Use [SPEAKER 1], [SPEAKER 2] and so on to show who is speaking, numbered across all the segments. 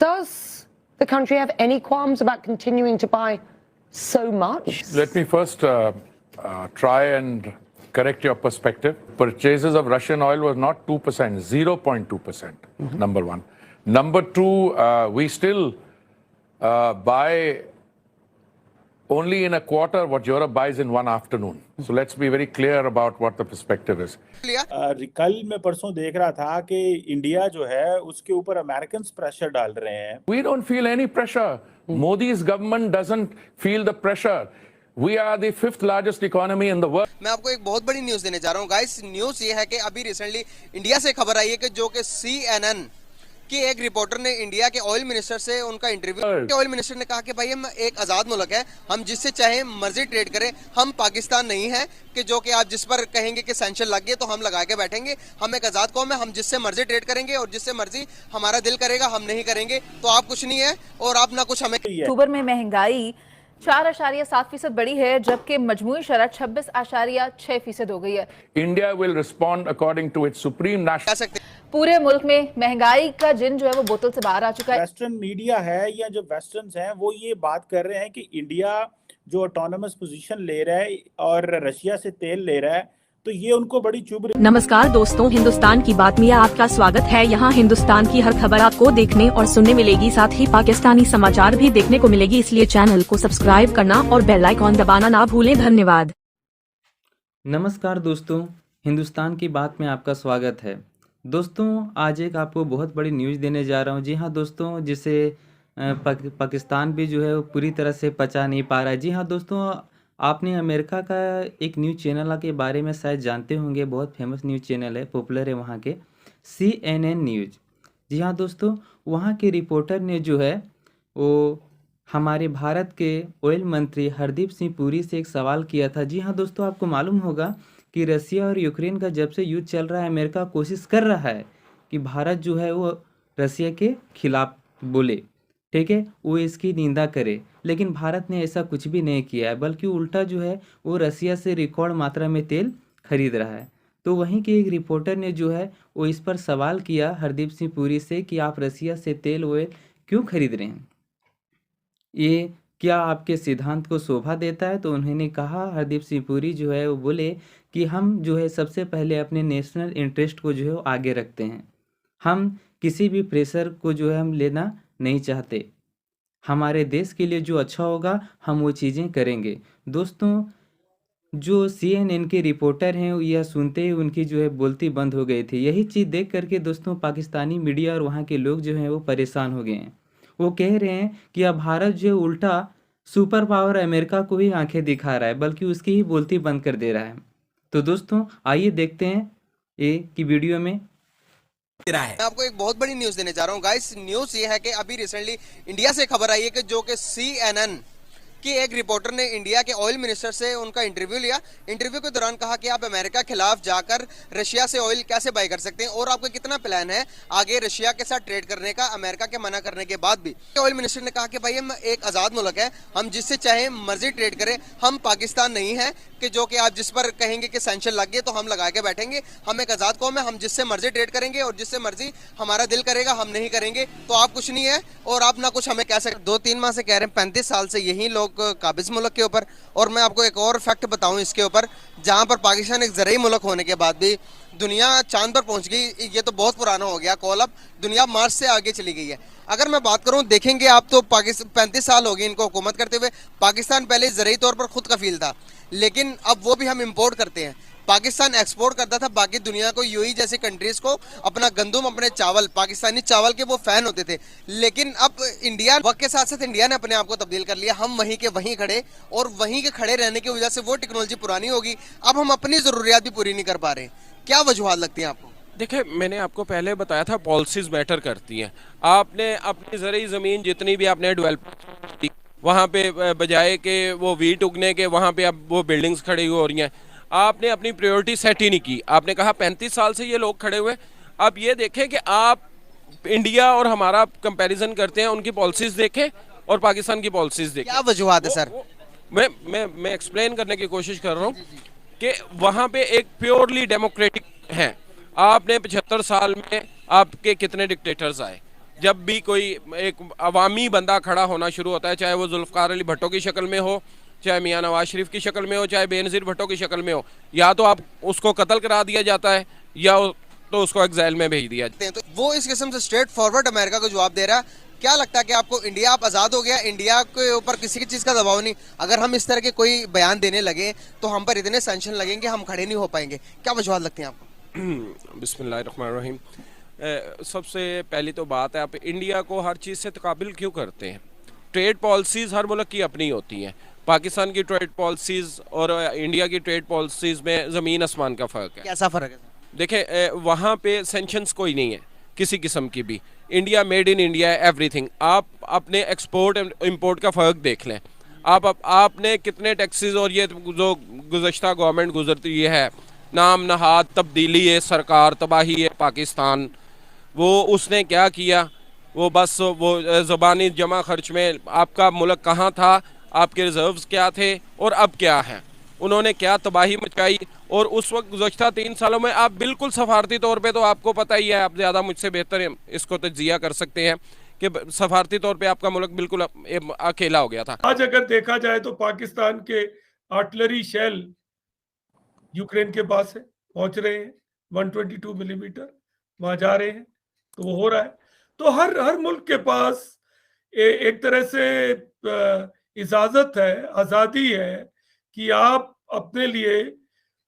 [SPEAKER 1] Does the country have any qualms about continuing to buy so much?
[SPEAKER 2] Let me first try and correct your perspective. Purchases of Russian oil was not 2%, 0.2%, number one. Number two, we still buy only in a quarter what Europe buys in one afternoon. So let's be very clear about what the perspective is.
[SPEAKER 3] कल मैं परसों देख रहा था कि India जो है उसके ऊपर अमेरिकन प्रेशर डाल रहे हैं.
[SPEAKER 2] We don't feel any pressure. Modi's government doesn't feel the pressure. We are the fifth largest economy in the world.
[SPEAKER 4] मैं आपको एक बहुत बड़ी न्यूज देने जा रहा हूँ गाइस. न्यूज ये है कि अभी रिसेंटली इंडिया से खबर आई है कि जो कि CNN कि एक रिपोर्टर ने इंडिया के ऑयल मिनिस्टर से उनका इंटरव्यू. ऑयल मिनिस्टर ने कहा कि भाई हम एक आजाद मुल्क है, हम जिससे चाहे मर्जी ट्रेड करें, हम पाकिस्तान नहीं है कि जो कि आप जिस पर कहेंगे कि सैंक्शन लग गए तो हम लगा के बैठेंगे. हम एक आजाद कौम है, हम जिससे मर्जी ट्रेड करेंगे और जिससे मर्जी हमारा दिल करेगा हम नहीं करेंगे. तो आप कुछ नहीं है और आप ना कुछ हमें.
[SPEAKER 5] अक्टूबर में महंगाई 4.7% बढ़ी है, जबकि मजमूई शरह 26.6% हो गई है.
[SPEAKER 2] India will respond according to its supreme national.
[SPEAKER 5] पूरे मुल्क में महंगाई का जिन जो है वो बोतल से बाहर आ चुका है.
[SPEAKER 3] वेस्टर्न मीडिया है या जो वेस्टर्न्स हैं वो ये बात कर रहे हैं कि इंडिया जो ऑटोनमस पोजीशन ले रहा है और रशिया से तेल ले रहा है, तो ये उनको बड़ी चुभ रही.
[SPEAKER 6] नमस्कार दोस्तों, हिंदुस्तान की बात में आपका स्वागत है. यहाँ हिंदुस्तान की हर खबर आपको देखने और सुनने मिलेगी, साथ ही पाकिस्तानी समाचार भी देखने को मिलेगी, इसलिए चैनल को सब्सक्राइब करना और बेल आइकॉन दबाना ना भूलें. धन्यवाद.
[SPEAKER 7] नमस्कार दोस्तों, हिंदुस्तान की बात में आपका स्वागत है. दोस्तों, आज एक आपको बहुत बड़ी न्यूज़ देने जा रहा हूँ. जी हाँ दोस्तों, जिसे पाकिस्तान भी जो है वो पूरी तरह से पचा नहीं पा रहा है. जी हाँ दोस्तों, आपने अमेरिका का एक न्यूज़ चैनल के बारे में शायद जानते होंगे. बहुत फेमस न्यूज़ चैनल है, पॉपुलर है वहाँ के, CNN न्यूज़. जी हाँ दोस्तों, वहाँ के रिपोर्टर ने जो है वो हमारे भारत के ऑयल मंत्री हरदीप सिंह पुरी से एक सवाल किया था. जी हाँ दोस्तों, आपको मालूम होगा कि रसिया और यूक्रेन का जब से युद्ध चल रहा है, अमेरिका कोशिश कर रहा है कि भारत जो है वो रसिया के खिलाफ बोले, ठीक है, वो इसकी निंदा करे. लेकिन भारत ने ऐसा कुछ भी नहीं किया है, बल्कि उल्टा जो है वो रसिया से रिकॉर्ड मात्रा में तेल खरीद रहा है. तो वहीं के एक रिपोर्टर ने जो है वो इस पर सवाल किया हरदीप सिंह पुरी से कि आप रसिया से तेल ऑयल क्यों खरीद रहे हैं, ये क्या आपके सिद्धांत को शोभा देता है. तो उन्होंने कहा, हरदीप सिंह पुरी जो है वो बोले कि हम जो है सबसे पहले अपने नेशनल इंटरेस्ट को जो है वो आगे रखते हैं. हम किसी भी प्रेशर को जो है हम लेना नहीं चाहते. हमारे देश के लिए जो अच्छा होगा हम वो चीज़ें करेंगे. दोस्तों, जो CNN के रिपोर्टर हैं यह सुनते ही उनकी जो है बोलती बंद हो गई थी. यही चीज़ देख करके दोस्तों पाकिस्तानी मीडिया और वहाँ के लोग जो हैं वो परेशान हो गए हैं. वो कह रहे हैं कि अब भारत जो उल्टा सुपर पावर अमेरिका को ही आंखें दिखा रहा है, बल्कि उसकी ही बोलती बंद कर दे रहा है. तो दोस्तों आइए देखते हैं ये की वीडियो में.
[SPEAKER 4] मैं आपको एक बहुत बड़ी न्यूज देने जा रहा हूँ गाइस. न्यूज ये है कि अभी रिसेंटली इंडिया से खबर आई है कि जो कि CNN कि एक रिपोर्टर ने इंडिया के ऑयल मिनिस्टर से उनका इंटरव्यू लिया. इंटरव्यू के दौरान कहा कि आप अमेरिका के खिलाफ जाकर रशिया से ऑयल कैसे बाय कर सकते हैं और आपका कितना प्लान है आगे रशिया के साथ ट्रेड करने का, अमेरिका के मना करने के बाद भी. ऑयल मिनिस्टर ने कहा कि भाई हम एक आजाद मुल्क है, हम जिससे चाहे मर्जी ट्रेड करें, हम पाकिस्तान नहीं है कि जो कि आप जिस पर कहेंगे कि सैंक्शन लग गए तो हम लगा के बैठेंगे. हम एक आजाद कौम है, हम जिससे मर्जी ट्रेड करेंगे और जिससे मर्जी हमारा दिल करेगा हम नहीं करेंगे. तो आप कुछ नहीं है और आप ना कुछ हमें कह सकते. 2-3 माह से कह रहे हैं, 35 साल से यही लोग काबिज मुल्क के ऊपर. और मैं आपको एक और फैक्ट बताऊं इसके ऊपर, जहां पर पाकिस्तान एक जरिए मुल्क होने के बाद भी दुनिया चांद पर पहुंच गई. ये तो बहुत पुराना हो गया कॉल, अब दुनिया मार्च से आगे चली गई है. अगर मैं बात करूं, देखेंगे आप तो 35 साल हो गए इनको हुकूमत करते हुए. पाकिस्तान पहले जरिए तौर पर खुद कफील था, लेकिन अब वो भी हम इंपोर्ट करते हैं. पाकिस्तान एक्सपोर्ट करता था बाकी दुनिया को, यूएई जैसी कंट्रीज को अपना गंदम, अपने चावल, पाकिस्तानी चावल के वो फैन होते थे. लेकिन अब इंडिया वक्त के साथ साथ इंडिया ने अपने आप को तब्दील कर लिया. हम वहीं के वहीं खड़े, और वहीं के खड़े रहने की वजह से वो टेक्नोलॉजी पुरानी होगी, अब हम अपनी जरूरियात भी पूरी नहीं कर पा रहे. क्या वजूहत लगती है आपको?
[SPEAKER 8] देखिए, मैंने आपको पहले बताया था पॉलिसीज मैटर करती हैं. आपने अपनी ज़रूरी ज़मीन जितनी भी आपने डेवलप वहाँ पे बजाय के वो वीट उगने के वहाँ पे अब वो बिल्डिंग्स खड़ी हो रही हैं. आपने अपनी प्रायोरिटी सेट ही नहीं की. आपने कहा 35 साल से ये लोग खड़े हुए. अब ये देखें कि आप इंडिया और हमारा कंपैरिजन करते हैं, उनकी पॉलिसीज देखें और पाकिस्तान की पॉलिसीज देखें.
[SPEAKER 4] क्या वजूहत है सर?
[SPEAKER 8] मैं एक्सप्लेन करने की कोशिश कर रहा हूँ कि वहाँ पे एक प्योरली डेमोक्रेटिक है. आपने 75 साल में आपके कितने डिक्टेटर्स आए, जब भी कोई एक अवामी बंदा खड़ा होना शुरू होता है, चाहे वो जुल्फ़िकार अली भुट्टो की शक्ल में हो, चाहे मियां नवाज शरीफ की शक्ल में हो, चाहे बेनज़ीर भुट्टो की शक्ल में हो, या तो आप उसको कत्ल करा दिया जाता है या तो उसको एग्जाइल में भेज दिया जाता है।
[SPEAKER 4] तो वो इस किस्म से स्ट्रेट फॉरवर्ड अमेरिका को जवाब दे रहा है। क्या लगता है कि आपको इंडिया आप आज़ाद हो गया, इंडिया के ऊपर किसी की चीज़ का दबाव नहीं, अगर हम इस तरह के कोई बयान देने लगे तो हम पर इतने सैंक्शन लगेंगे, हम खड़े नहीं हो पाएंगे, क्या वजूहत लगती हैं आपको?
[SPEAKER 8] बिस्मिल्लाहिर्रहमानिर्रहीम। सबसे पहली तो बात है, आप इंडिया को हर चीज़ से तकाबिल क्यों करते हैं? ट्रेड पॉलिसीज़ हर मुल्क की अपनी होती हैं। पाकिस्तान की ट्रेड पॉलिसीज़ और इंडिया की ट्रेड पॉलिसीज़ में ज़मीन आसमान का फ़र्क है।
[SPEAKER 4] कैसा फ़र्क है?
[SPEAKER 8] देखें, वहाँ पे सेंक्शंस कोई नहीं है किसी किस्म की भी। इंडिया मेड इन इंडिया है एवरीथिंग। आप अपने एक्सपोर्ट इंपोर्ट का फ़र्क देख लें। आपने कितने टैक्सेस और ये जो गुज़श्ता गवर्नमेंट गुजरती है, नाम नहाद तब्दीली है, सरकार तबाही है पाकिस्तान, वो उसने क्या किया? वो बस वो ज़बानी जमा खर्च में आपका मुल्क कहाँ था, आपके रिजर्व्स क्या थे और अब क्या हैं? उन्होंने क्या तबाही मचाई। और उस वक्त गुज़श्ता 3 सालों में आप बिल्कुल सफारती तौर पे, तो आपको पता ही है, आप ज़्यादा मुझसे बेहतर इसको तज्जिया कर सकते हैं कि सफारती तौर पे आपका मुल्क बिल्कुल अकेला हो गया था।
[SPEAKER 9] आज अगर देखा जाए तो पाकिस्तान के आर्टिलरी शेल यूक्रेन के पास है, पहुंच रहे हैं 122 मिलीमीटर, वहां जा रहे हैं, तो वो हो रहा है। तो हर मुल्क के पास एक तरह से इजाजत है, आज़ादी है कि आप अपने लिए,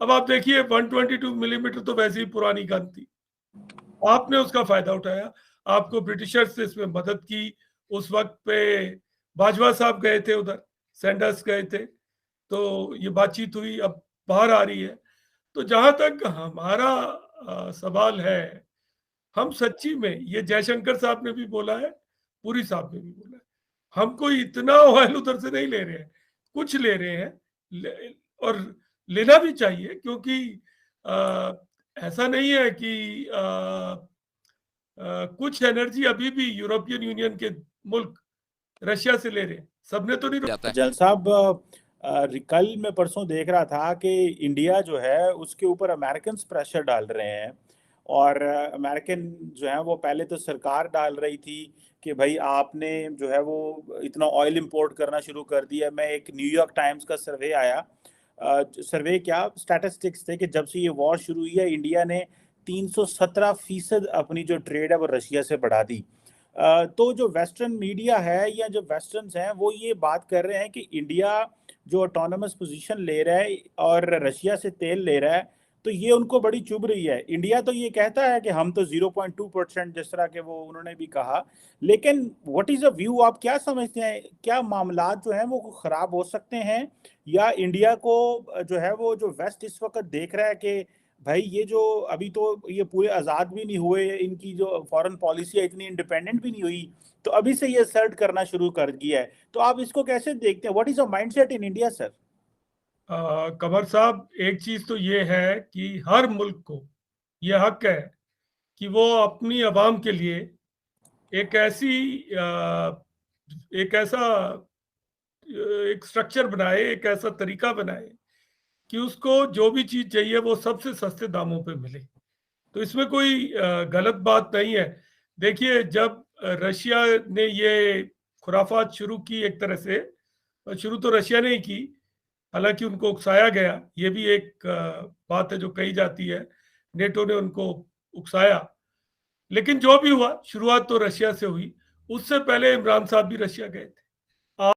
[SPEAKER 9] अब आप देखिए 122 मिलीमीटर तो वैसे ही पुरानी गन थी, आपने उसका फायदा उठाया, आपको ब्रिटिशर्स ने इसमें मदद की। उस वक्त पे बाजवा साहब गए थे उधर, सैंडर्स गए थे, तो ये बातचीत हुई, अब बाहर आ रही है। तो जहां तक हमारा सवाल है, हम सच्ची में, ये जयशंकर साहब ने भी बोला है, पुरी साहब ने भी बोला है, हम कोई इतना ऑयल उधर से नहीं ले रहे हैं, कुछ ले रहे हैं और लेना भी चाहिए, क्योंकि ऐसा नहीं है कि कुछ एनर्जी अभी भी यूरोपियन यूनियन के मुल्क रशिया से ले रहे हैं, सबने तो नहीं
[SPEAKER 8] जाता है।
[SPEAKER 3] जल साहब, कल मैं परसों देख रहा था कि इंडिया जो है उसके ऊपर अमेरिकन प्रेशर डाल रहे हैं, और अमेरिकन जो है वो पहले तो सरकार डाल रही थी कि भाई आपने जो है वो इतना ऑयल इंपोर्ट करना शुरू कर दिया। मैं एक न्यूयॉर्क टाइम्स का सर्वे आया, सर्वे क्या स्टैटिस्टिक्स थे कि जब से ये वॉर शुरू हुई है, इंडिया ने 317% अपनी जो ट्रेड है वो रशिया से बढ़ा दी। तो जो वेस्टर्न मीडिया है या जो वेस्टर्न्स हैं वो ये बात कर रहे हैं कि इंडिया जो ऑटोनमस पोजीशन ले रहा है और रशिया से तेल ले रहा है, तो ये उनको बड़ी चुभ रही है। इंडिया तो ये कहता है कि हम तो 0.2%, जिस तरह के वो उन्होंने भी कहा, लेकिन व्हाट इज अ व्यू, आप क्या समझते हैं, क्या मामलात जो हैं वो खराब हो सकते हैं, या इंडिया को जो है वो जो वेस्ट इस वक्त देख रहा है कि भाई ये जो अभी तो ये पूरे आज़ाद भी नहीं हुए, इनकी जो फॉरेन पॉलिसी है इतनी इंडिपेंडेंट भी नहीं हुई, तो अभी से ये सर्ट करना शुरू कर दिया है, तो आप इसको कैसे देखते हैं? What is a mindset in India sir?
[SPEAKER 9] Qamar साहब, एक चीज तो ये है कि हर मुल्क को ये हक है कि वो अपनी आवाम के लिए एक स्ट्रक्चर बनाए, एक ऐसा तरीका बनाए कि उसको जो भी चीज चाहिए वो सबसे सस्ते दामों पे मिले। तो इसमें कोई गलत बात नहीं है। देखिए, जब रशिया ने ये खुराफात शुरू की, एक तरह से शुरू तो रशिया ने ही की, हालांकि उनको उकसाया गया, ये भी एक बात है जो कही जाती है, नेटो ने उनको उकसाया, लेकिन जो भी हुआ शुरुआत तो रशिया से हुई। उससे पहले इमरान साहब भी रशिया गए थे,